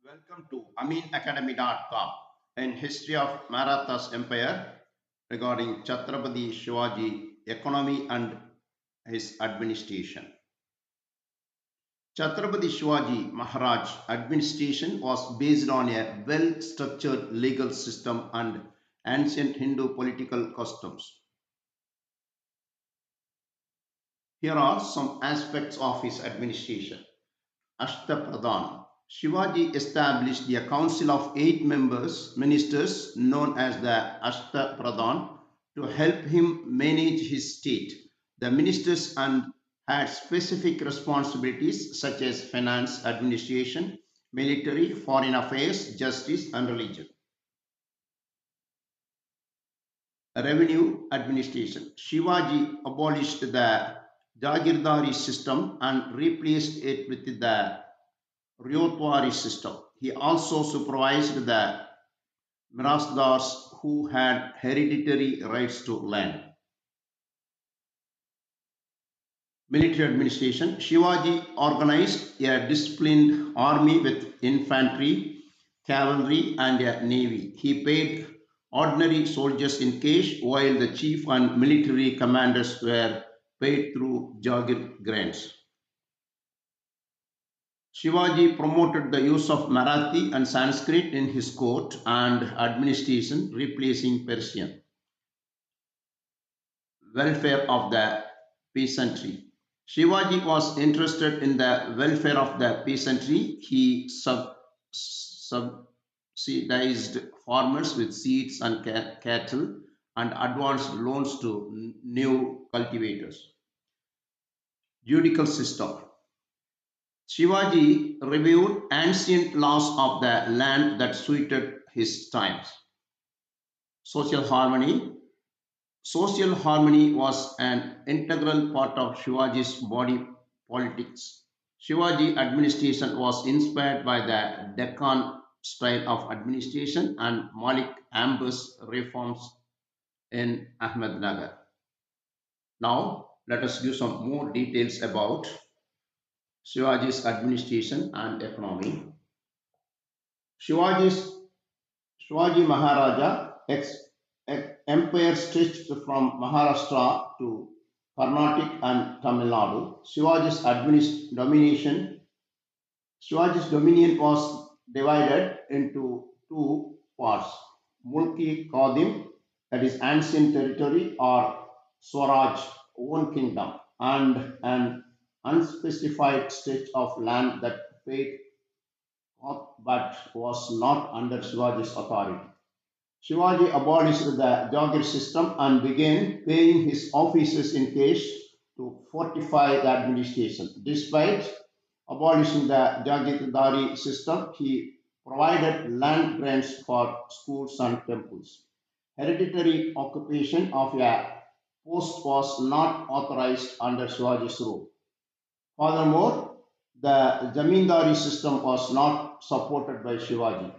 Welcome to AmeenAcademy.com in History of Maratha's Empire regarding Chhatrapati Shivaji economy and his administration. Chhatrapati Shivaji Maharaj administration was based on a well-structured legal system and ancient Hindu political customs. Here are some aspects of his administration. Ashtapradhan. Shivaji established a council of 8 ministers known as the Ashtapradhan to help him manage his state. The ministers and had specific responsibilities such as finance, administration, military, foreign affairs, justice, and religion. Revenue administration. Shivaji abolished the Jagirdari system and replaced it with the Ryotwari system. He also supervised the Mirasdars who had hereditary rights to land. Military administration. Shivaji organized a disciplined army with infantry, cavalry, and a navy. He paid ordinary soldiers in cash, while the chief and military commanders were paid through Jagir grants. Shivaji promoted the use of Marathi and Sanskrit in his court and administration, replacing Persian. Welfare of the peasantry. Shivaji was interested in the welfare of the peasantry. He subsidized farmers with seeds and cattle and advanced loans to new cultivators. Judicial system. Shivaji reviewed ancient laws of the land that suited his times. Social harmony. Social harmony was an integral part of Shivaji's body politics. Shivaji administration was inspired by the Deccan style of administration and Malik Amber's reforms in Ahmednagar. Now, let us give some more details about Shivaji's administration and economy. Shivaji's Shivaji Maharaja empire stretched from Maharashtra to Carnatic and Tamil Nadu. Shivaji's dominion was divided into two parts: Mulki Qadim, that is ancient territory, or Swaraj, own kingdom, and an unspecified stretch of land that paid but was not under Shivaji's authority. Shivaji abolished the Jagir system and began paying his officers in cash to fortify the administration. Despite abolishing the Jagirdari system, he provided land grants for schools and temples. Hereditary occupation of a post was not authorized under Shivaji's rule. Furthermore, the Zamindari system was not supported by Shivaji.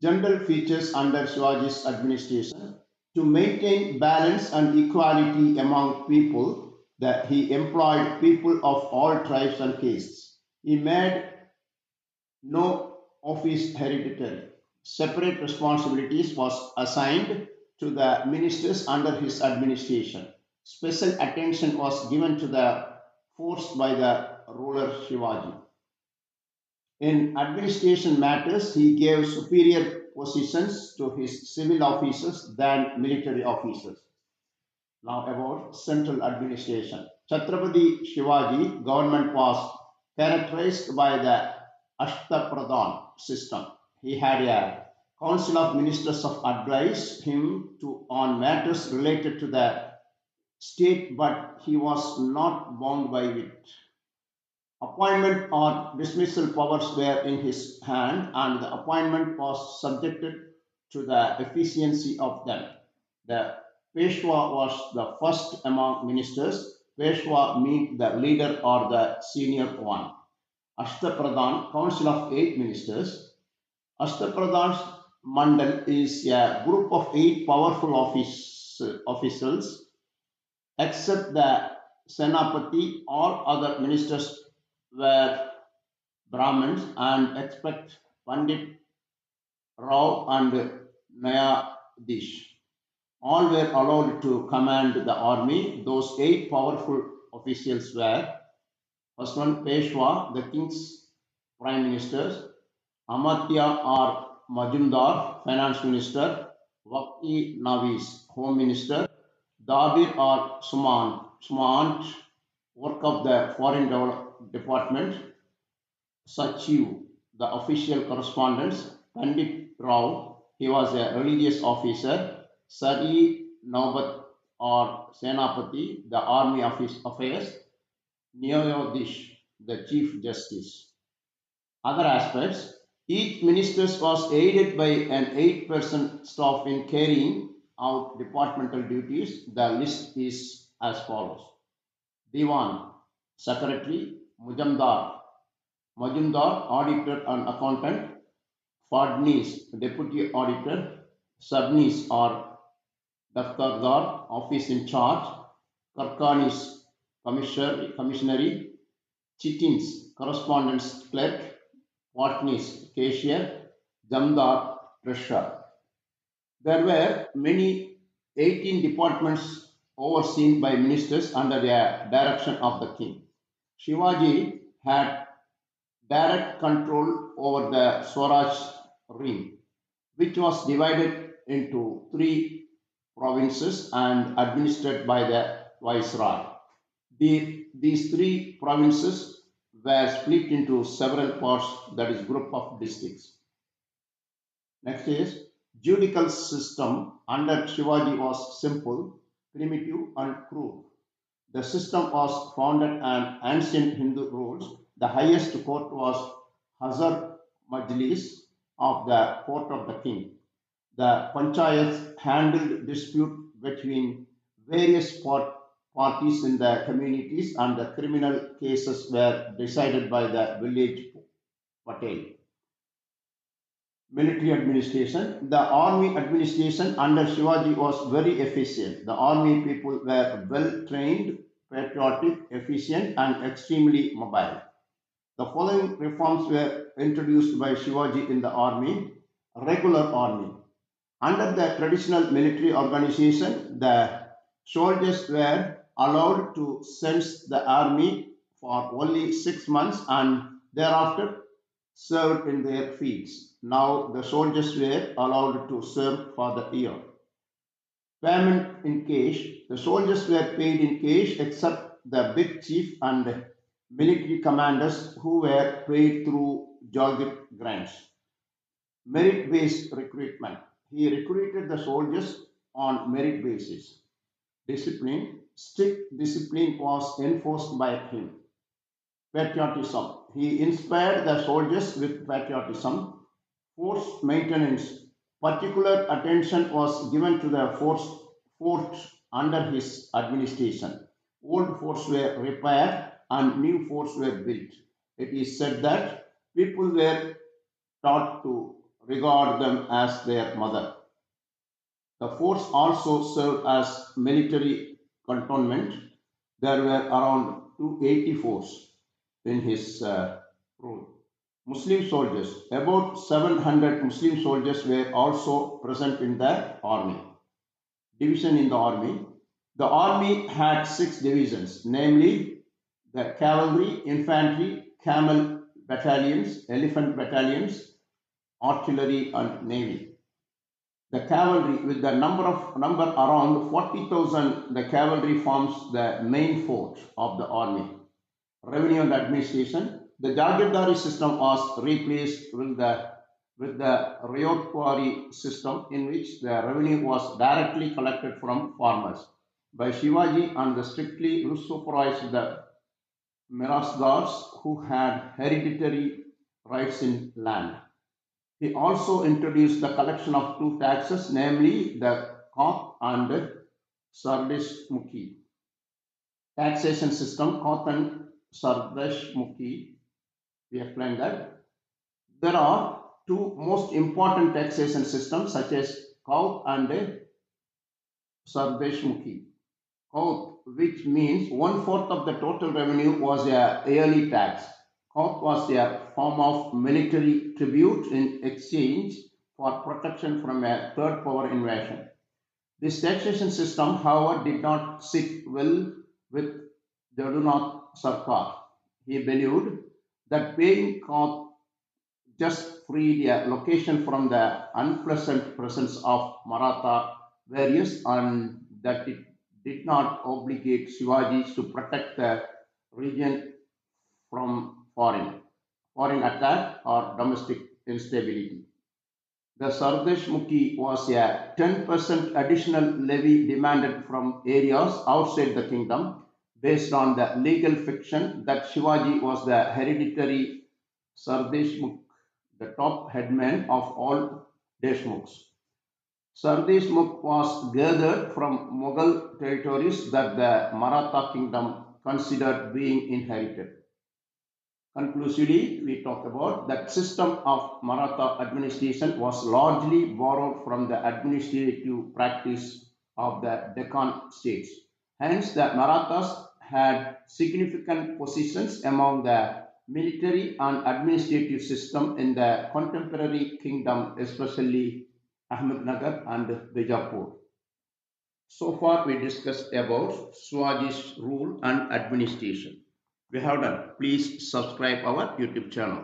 General features under Shivaji's administration: to maintain balance and equality among people, that he employed people of all tribes and castes. He made no office hereditary. Separate responsibilities was assigned to the ministers under his administration. Special attention was given to the force by the ruler Shivaji. In administration matters, he gave superior positions to his civil officers than military officers. Now about central administration. Chhatrapati Shivaji government was characterized by the Ashtapradhan system. He had a council of ministers of advice him to on matters related to the state, but he was not bound by it. Appointment or dismissal powers were in his hand, and the appointment was subjected to the efficiency of them. The Peshwa was the first among ministers. Peshwa means the leader or the senior one. Ashtapradhan, council of 8 ministers. Ashtapradhan's mandal is a group of 8 powerful officials, except the Senapati. All other ministers were Brahmins and expect Pandit Rao and Nayadish. All were allowed to command the army. Those eight powerful officials were: first one, Peshwa, the king's prime minister; Amartya or Majumdar, finance minister; Vakti Navis, home minister; Dabir or Sumant, work of the foreign department; Sachiv, the official correspondence; Pandit Rao, he was a religious officer; Sari Naubat or Senapati, the army affairs; Nyayadish, the chief justice. Other aspects: each minister was aided by an eight-person staff in carrying out departmental duties. The list is as follows: Diwan, Secretary; Majumdar, Auditor and Accountant; Fadnis, Deputy Auditor; Sabnis or Daftardar, Office in Charge; Karkanis, Commissionary; Chitins, Correspondence Clerk; Watnis, Cashier; Jamdar, Treasurer. There were many 18 departments overseen by ministers under the direction of the king. Shivaji had direct control over the Swaraj realm, which was divided into three provinces and administered by the viceroy. These three provinces were split into several parts, that is, group of districts. Next is judicial system under Shivaji was simple, primitive, and crude. The system was founded on ancient Hindu rules. The highest court was Hazar Majlis of the court of the king. The panchayats handled dispute between various parties in the communities, and the criminal cases were decided by the village patel. Military administration. The army administration under Shivaji was very efficient. The army people were well trained, patriotic, efficient, and extremely mobile. The following reforms were introduced by Shivaji in the army. Regular army. Under the traditional military organization, the soldiers were allowed to sense the army for only 6 months and thereafter served in their fields. Now the soldiers were allowed to serve for the year. Payment in cash. The soldiers were paid in cash except the big chief and military commanders, who were paid through Jagir grants. Merit based recruitment. He recruited the soldiers on merit basis. Discipline. Strict discipline was enforced by him. Patriotism. He inspired the soldiers with patriotism. Force maintenance. Particular attention was given to the forts under his administration. Old forts were repaired and new forts were built. It is said that people were taught to regard them as their mother. The forts also served as military cantonment. There were around 280 forts in his rule. Muslim soldiers, about 700 Muslim soldiers were also present in the army. Division in the army. The army had six divisions, namely the cavalry, infantry, camel battalions, elephant battalions, artillery, and navy. The cavalry, with the number around 40,000, the cavalry forms the main force of the army. Revenue and administration. The Jagirdari system was replaced with the Ryotwari system, in which the revenue was directly collected from farmers by Shivaji and the strictly supervised the Mirasdars, who had hereditary rights in land. He also introduced the collection of two taxes, namely the Koth and Sardesh Mukhi. Taxation system, Koth and Sardesh Mukhi, we explained that. There are two most important taxation systems, such as Koth and Sardesh Mukhi. Koth, which means one fourth of the total revenue, was a yearly tax. Oath was a form of military tribute in exchange for protection from a third power invasion. This taxation system, however, did not sit well with Jadunath Sarkar. He believed that paying Oath just freed a location from the unpleasant presence of Maratha warriors and that it did not obligate Shivaji to protect the region from foreign attack or domestic instability. The Sardeshmukhi was a 10% additional levy demanded from areas outside the kingdom based on the legal fiction that Shivaji was the hereditary Sardeshmukh, the top headman of all Deshmukhs. Sardeshmukh was gathered from Mughal territories that the Maratha kingdom considered being inherited. Conclusively, we talk about that system of Maratha administration was largely borrowed from the administrative practice of the Deccan states. Hence, the Marathas had significant positions among the military and administrative system in the contemporary kingdom, especially Ahmednagar and Bijapur. So far, we discussed about Swaji's rule and administration. We have done. Please subscribe our YouTube channel.